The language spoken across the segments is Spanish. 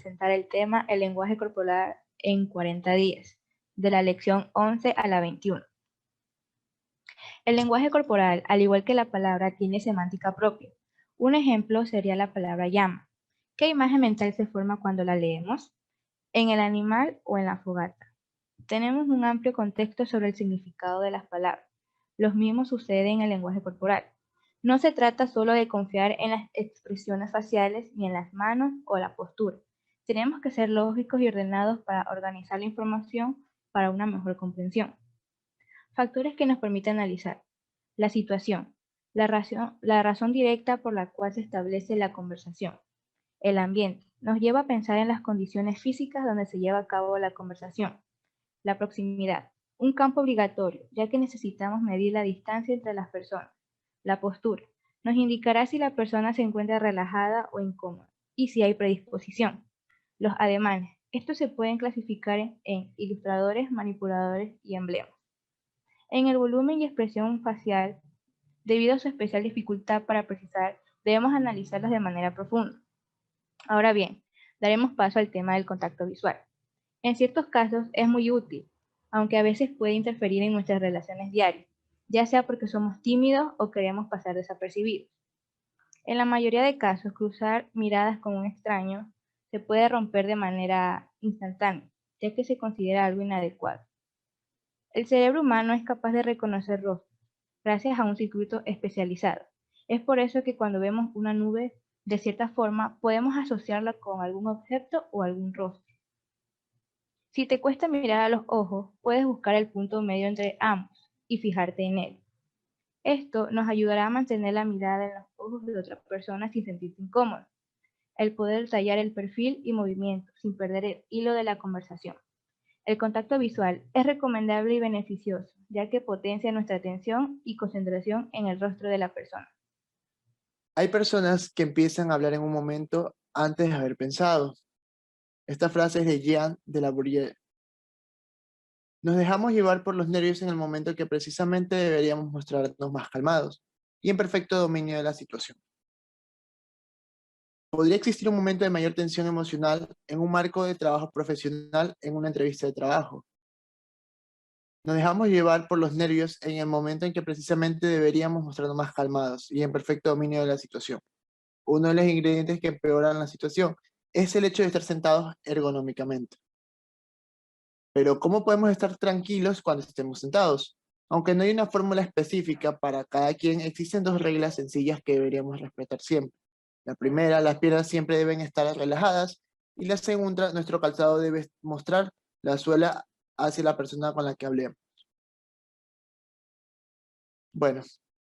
presentar el tema El lenguaje corporal en 40 días, de la lección 11 a la 21. El lenguaje corporal, al igual que la palabra, tiene semántica propia. Un ejemplo sería la palabra llama. ¿Qué imagen mental se forma cuando la leemos? ¿En el animal o en la fogata? Tenemos un amplio contexto sobre el significado de las palabras. Los mismos suceden en el lenguaje corporal. No se trata solo de confiar en las expresiones faciales ni en las manos o la postura. Tenemos que ser lógicos y ordenados para organizar la información para una mejor comprensión. Factores que nos permiten analizar. La situación, la razón directa por la cual se establece la conversación. El ambiente nos lleva a pensar en las condiciones físicas donde se lleva a cabo la conversación. La proximidad, un campo obligatorio, ya que necesitamos medir la distancia entre las personas. La postura, nos indicará si la persona se encuentra relajada o incómoda, y si hay predisposición. Los ademanes, estos se pueden clasificar en ilustradores, manipuladores y emblemas. En el volumen y expresión facial, debido a su especial dificultad para precisar, debemos analizarlos de manera profunda. Ahora bien, daremos paso al tema del contacto visual. En ciertos casos es muy útil, aunque a veces puede interferir en nuestras relaciones diarias, ya sea porque somos tímidos o queremos pasar desapercibidos. En la mayoría de casos, cruzar miradas con un extraño se puede romper de manera instantánea, ya que se considera algo inadecuado. El cerebro humano es capaz de reconocer rostros, gracias a un circuito especializado. Es por eso que cuando vemos una nube, de cierta forma, podemos asociarla con algún objeto o algún rostro. Si te cuesta mirar a los ojos, puedes buscar el punto medio entre ambos y fijarte en él. Esto nos ayudará a mantener la mirada en los ojos de otra persona sin sentirte incómodo. El poder detallar el perfil y movimiento sin perder el hilo de la conversación. El contacto visual es recomendable y beneficioso, ya que potencia nuestra atención y concentración en el rostro de la persona. Hay personas que empiezan a hablar en un momento antes de haber pensado. Esta frase es de Jean de la Bruyère. Nos dejamos llevar por los nervios en el momento que precisamente deberíamos mostrarnos más calmados y en perfecto dominio de la situación. Podría existir un momento de mayor tensión emocional en un marco de trabajo profesional en una entrevista de trabajo. Nos dejamos llevar por los nervios en el momento en que precisamente deberíamos mostrarnos más calmados y en perfecto dominio de la situación. Uno de los ingredientes que empeoran la situación es el hecho de estar sentados ergonómicamente. Pero ¿cómo podemos estar tranquilos cuando estemos sentados? Aunque no hay una fórmula específica para cada quien, existen dos reglas sencillas que deberíamos respetar siempre. La primera, las piernas siempre deben estar relajadas, y la segunda, nuestro calzado debe mostrar la suela hacia la persona con la que hablemos. Bueno,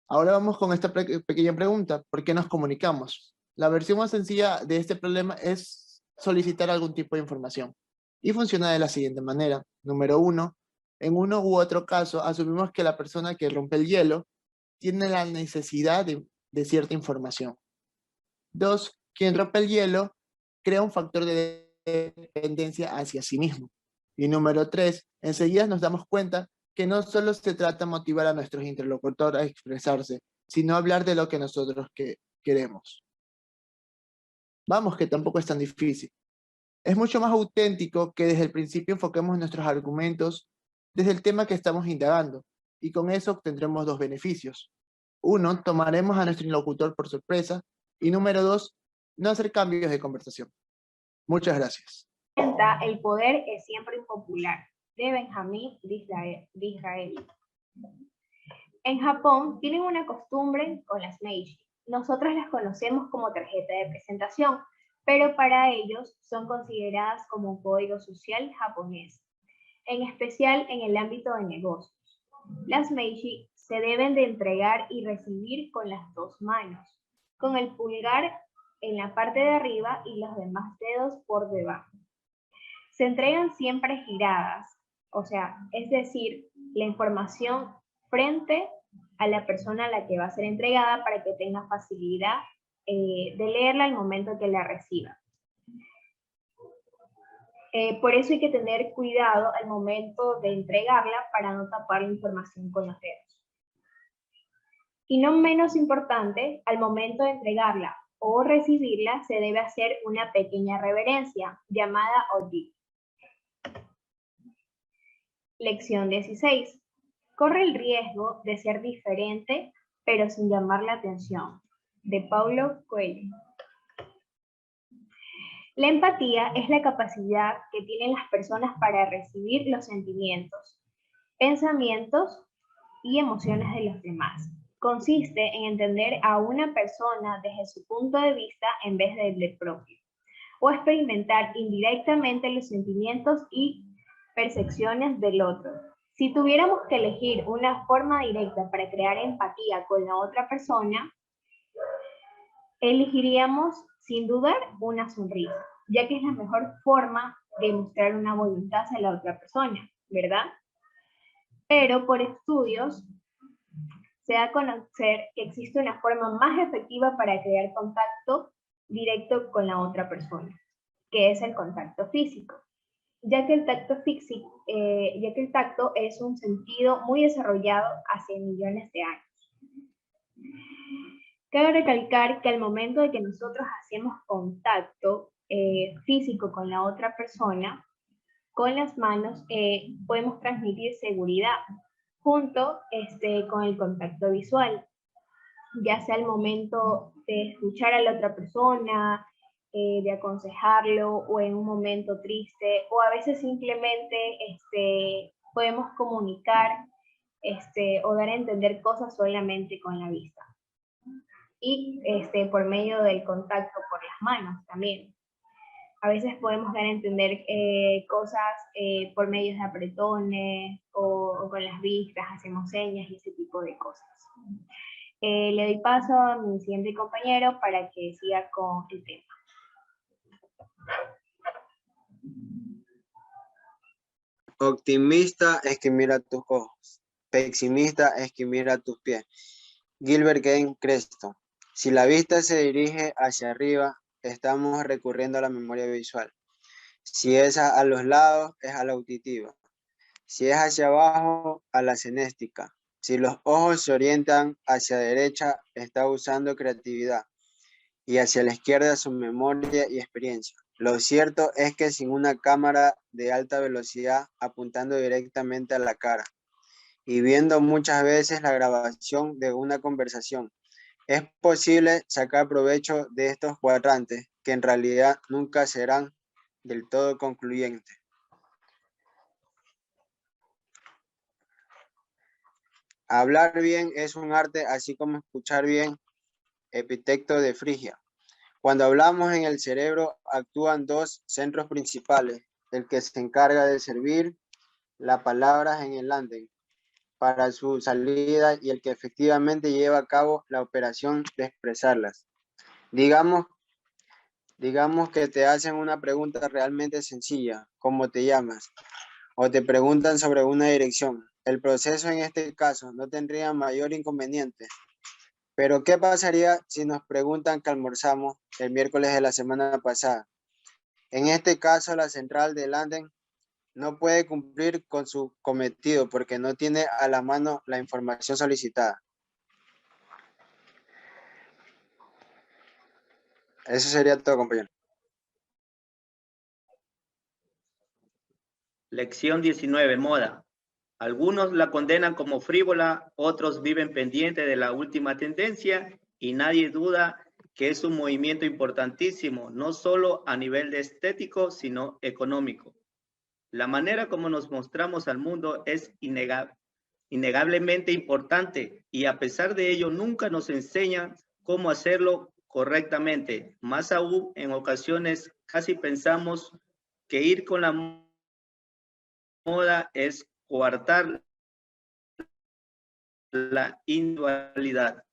ahora vamos con esta pequeña pregunta. ¿Por qué nos comunicamos? La versión más sencilla de este problema es solicitar algún tipo de información. Y funciona de la siguiente manera. Número uno, en uno u otro caso, asumimos que la persona que rompe el hielo tiene la necesidad de cierta información. Dos, quien rompe el hielo crea un factor de dependencia hacia sí mismo. Y número tres, enseguida nos damos cuenta que no solo se trata de motivar a nuestros interlocutores a expresarse, sino hablar de lo que nosotros queremos. Vamos, que tampoco es tan difícil. Es mucho más auténtico que desde el principio enfoquemos nuestros argumentos desde el tema que estamos indagando, y con eso obtendremos dos beneficios. Uno, tomaremos a nuestro interlocutor por sorpresa, y número dos, no hacer cambios de conversación. Muchas gracias. El poder es siempre impopular, de Benjamín Disraeli. En Japón tienen una costumbre con las meiji. Nosotros las conocemos como tarjeta de presentación, pero para ellos son consideradas como un código social japonés, en especial en el ámbito de negocios. Las meiji se deben de entregar y recibir con las dos manos, con el pulgar en la parte de arriba y los demás dedos por debajo. Se entregan siempre giradas, o sea, es decir, la información frente a la persona a la que va a ser entregada para que tenga facilidad de leerla al momento que la reciba. Por eso hay que tener cuidado al momento de entregarla para no tapar la información con los dedos. Y no menos importante, al momento de entregarla o recibirla, se debe hacer una pequeña reverencia, llamada Odi. Lección 16. Corre el riesgo de ser diferente, pero sin llamar la atención. De Paulo Coelho. La empatía es la capacidad que tienen las personas para recibir los sentimientos, pensamientos y emociones de los demás. Consiste en entender a una persona desde su punto de vista en vez del propio, o experimentar indirectamente los sentimientos y percepciones del otro. Si tuviéramos que elegir una forma directa para crear empatía con la otra persona, elegiríamos sin dudar una sonrisa, ya que es la mejor forma de mostrar una voluntad hacia la otra persona, ¿verdad? Pero por estudios se da a conocer que existe una forma más efectiva para crear contacto directo con la otra persona, que es el contacto físico, ya que el tacto es un sentido muy desarrollado hace millones de años. Cabe recalcar que al momento de que nosotros hacemos contacto físico con la otra persona, con las manos podemos transmitir seguridad junto con el contacto visual, ya sea al momento de escuchar a la otra persona, de aconsejarlo, o en un momento triste, o a veces simplemente podemos comunicar o dar a entender cosas solamente con la vista. Y por medio del contacto por las manos también. A veces podemos dar a entender cosas por medio de apretones o con las vistas, hacemos señas y ese tipo de cosas. Le doy paso a mi siguiente compañero para que siga con el tema. Optimista es que mira tus ojos. Pesimista es que mira tus pies. Gilbert Keith Creston. Si la vista se dirige hacia arriba, estamos recurriendo a la memoria visual. Si es a los lados, es a la auditiva. Si es hacia abajo, a la cinéstica. Si los ojos se orientan hacia derecha, está usando creatividad. Y hacia la izquierda, su memoria y experiencia. Lo cierto es que sin una cámara de alta velocidad apuntando directamente a la cara y viendo muchas veces la grabación de una conversación, es posible sacar provecho de estos cuadrantes que en realidad nunca serán del todo concluyentes. Hablar bien es un arte, así como escuchar bien. Epicteto de Frigia. Cuando hablamos, en el cerebro actúan dos centros principales, el que se encarga de servir las palabras en el andén para su salida y el que efectivamente lleva a cabo la operación de expresarlas. Digamos que te hacen una pregunta realmente sencilla, ¿cómo te llamas? O te preguntan sobre una dirección. El proceso en este caso no tendría mayor inconveniente. Pero ¿qué pasaría si nos preguntan qué almorzamos el miércoles de la semana pasada? En este caso, la central del andén no puede cumplir con su cometido porque no tiene a la mano la información solicitada. Eso sería todo, compañero. Lección 19, moda. Algunos la condenan como frívola, otros viven pendientes de la última tendencia y nadie duda que es un movimiento importantísimo, no solo a nivel de estético, sino económico. La manera como nos mostramos al mundo es innegablemente importante y a pesar de ello nunca nos enseñan cómo hacerlo correctamente. Más aún, en ocasiones casi pensamos que ir con la moda es coartar la individualidad.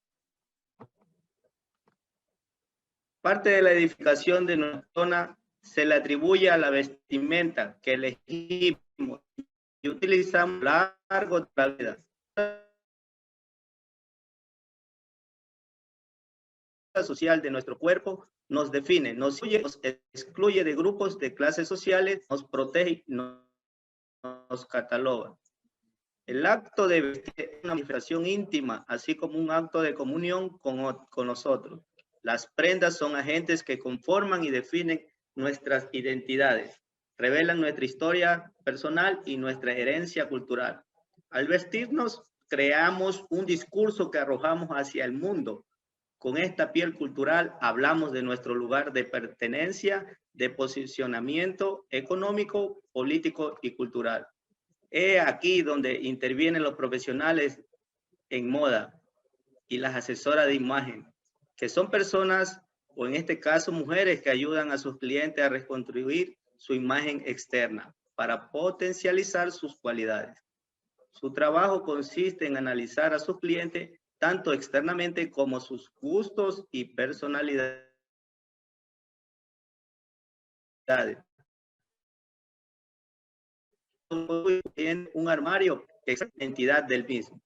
Parte de la edificación de nuestra zona se le atribuye a la vestimenta que elegimos y utilizamos a lo largo de la vida. La social de nuestro cuerpo nos define, nos excluye de grupos de clases sociales, nos protege, nos cataloga. El acto de vestir es una manifestación íntima, así como un acto de comunión con nosotros. Las prendas son agentes que conforman y definen nuestras identidades, revelan nuestra historia personal y nuestra herencia cultural. Al vestirnos, creamos un discurso que arrojamos hacia el mundo. Con esta piel cultural hablamos de nuestro lugar de pertenencia, de posicionamiento económico, político y cultural. He aquí donde intervienen los profesionales en moda y las asesoras de imagen, que son personas, o en este caso mujeres, que ayudan a sus clientes a reconstruir su imagen externa para potencializar sus cualidades. Su trabajo consiste en analizar a sus clientes tanto externamente como sus gustos y personalidades. En un armario que es la identidad del mismo.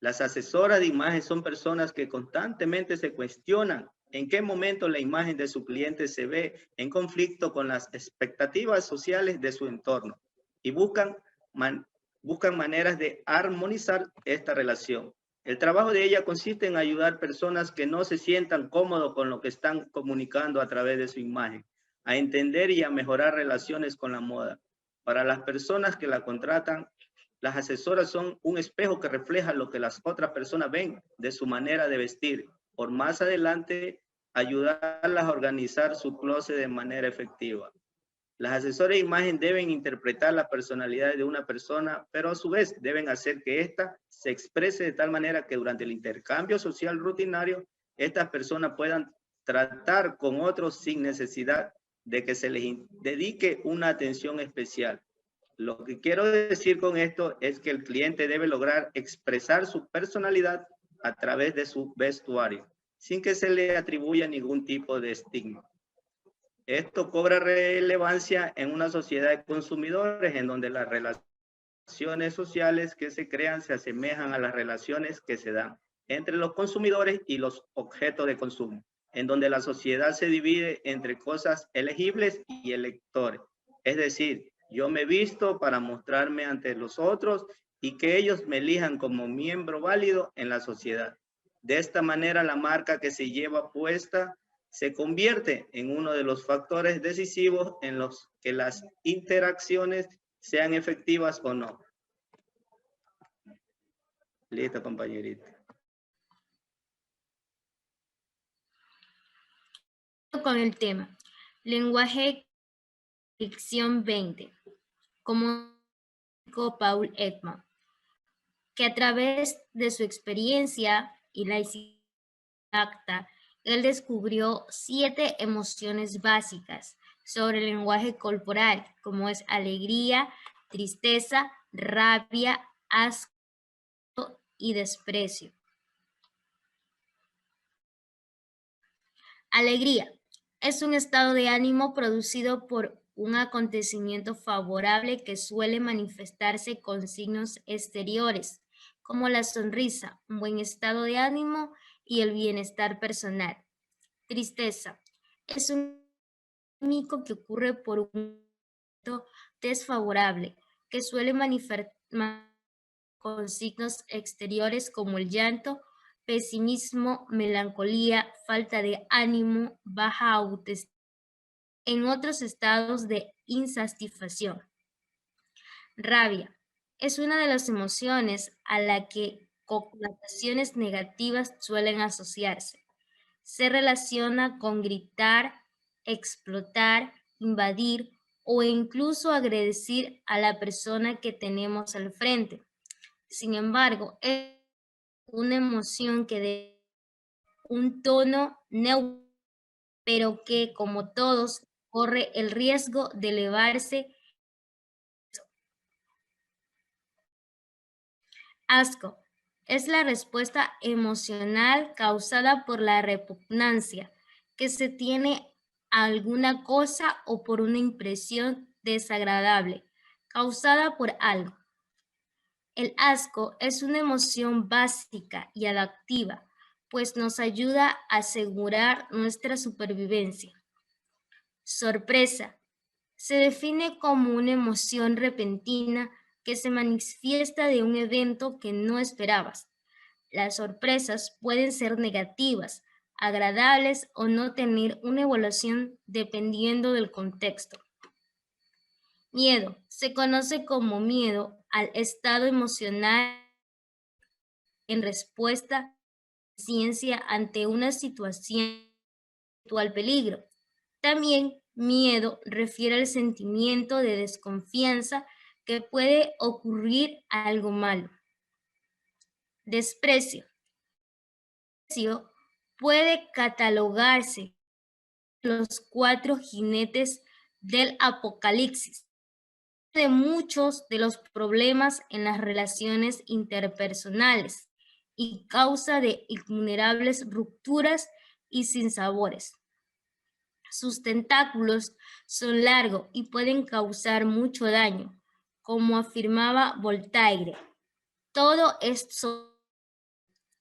Las asesoras de imagen son personas que constantemente se cuestionan en qué momento la imagen de su cliente se ve en conflicto con las expectativas sociales de su entorno y buscan maneras de armonizar esta relación. El trabajo de ella consiste en ayudar personas que no se sientan cómodos con lo que están comunicando a través de su imagen, a entender y a mejorar relaciones con la moda. Para las personas que la contratan, las asesoras son un espejo que refleja lo que las otras personas ven de su manera de vestir, por más adelante ayudarlas a organizar su closet de manera efectiva. Las asesoras de imagen deben interpretar la personalidad de una persona, pero a su vez deben hacer que ésta se exprese de tal manera que durante el intercambio social rutinario, estas personas puedan tratar con otros sin necesidad de que se les dedique una atención especial. Lo que quiero decir con esto es que el cliente debe lograr expresar su personalidad a través de su vestuario, sin que se le atribuya ningún tipo de estigma. Esto cobra relevancia en una sociedad de consumidores en donde las relaciones sociales que se crean se asemejan a las relaciones que se dan entre los consumidores y los objetos de consumo, en donde la sociedad se divide entre cosas elegibles y electores. Es decir, yo me visto para mostrarme ante los otros y que ellos me elijan como miembro válido en la sociedad. De esta manera, la marca que se lleva puesta se convierte en uno de los factores decisivos en los que las interacciones sean efectivas o no. Listo, compañerita. Con el tema lenguaje ficción 20, como dijo Paul Ekman, que a través de su experiencia y la acta, él descubrió 7 emociones básicas sobre el lenguaje corporal, como es alegría, tristeza, rabia, asco y desprecio. Alegría es un estado de ánimo producido por un acontecimiento favorable que suele manifestarse con signos exteriores, como la sonrisa, un buen estado de ánimo y el bienestar personal. Tristeza es un químico que ocurre por un momento desfavorable, que suele manifestar con signos exteriores como el llanto, pesimismo, melancolía, falta de ánimo, baja autoestima, en otros estados de insatisfacción. Rabia es una de las emociones a la que connotaciones negativas suelen asociarse. Se relaciona con gritar, explotar, invadir o incluso agredir a la persona que tenemos al frente. Sin embargo, es una emoción que de un tono neutro, pero que, como todos, corre el riesgo de elevarse. Asco es la respuesta emocional causada por la repugnancia que se tiene a alguna cosa o por una impresión desagradable causada por algo. El asco es una emoción básica y adaptiva, pues nos ayuda a asegurar nuestra supervivencia. Sorpresa se define como una emoción repentina que se manifiesta de un evento que no esperabas. Las sorpresas pueden ser negativas, agradables o no tener una evaluación dependiendo del contexto. Miedo. Se conoce como miedo al estado emocional en respuesta a ciencia ante una situación o al peligro. También miedo refiere al sentimiento de desconfianza que puede ocurrir algo malo. Desprecio. Desprecio puede catalogarse los 4 jinetes del Apocalipsis de muchos de los problemas en las relaciones interpersonales y causa de innumerables rupturas y sinsabores. Sus tentáculos son largos y pueden causar mucho daño, como afirmaba Voltaire. Todo es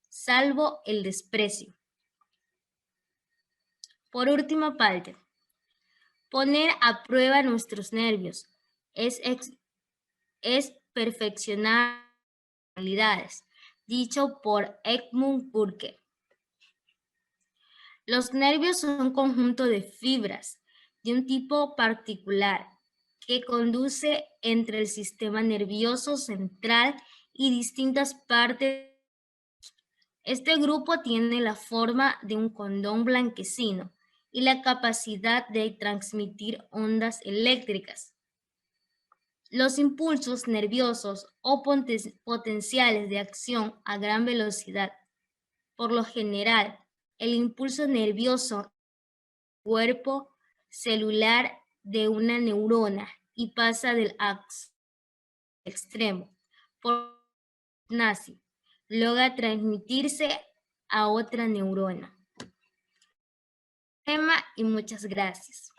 salvo el desprecio. Por última parte, poner a prueba nuestros nervios es perfeccionar habilidades, dicho por Edmund Burke. Los nervios son un conjunto de fibras de un tipo particular que conduce entre el sistema nervioso central y distintas partes. Este grupo tiene la forma de un condón blanquecino y la capacidad de transmitir ondas eléctricas. Los impulsos nerviosos o potenciales de acción a gran velocidad. Por lo general, el impulso nervioso es el cuerpo celular de una neurona y pasa del axis extremo por nazi, logra transmitirse a otra neurona. Y muchas gracias.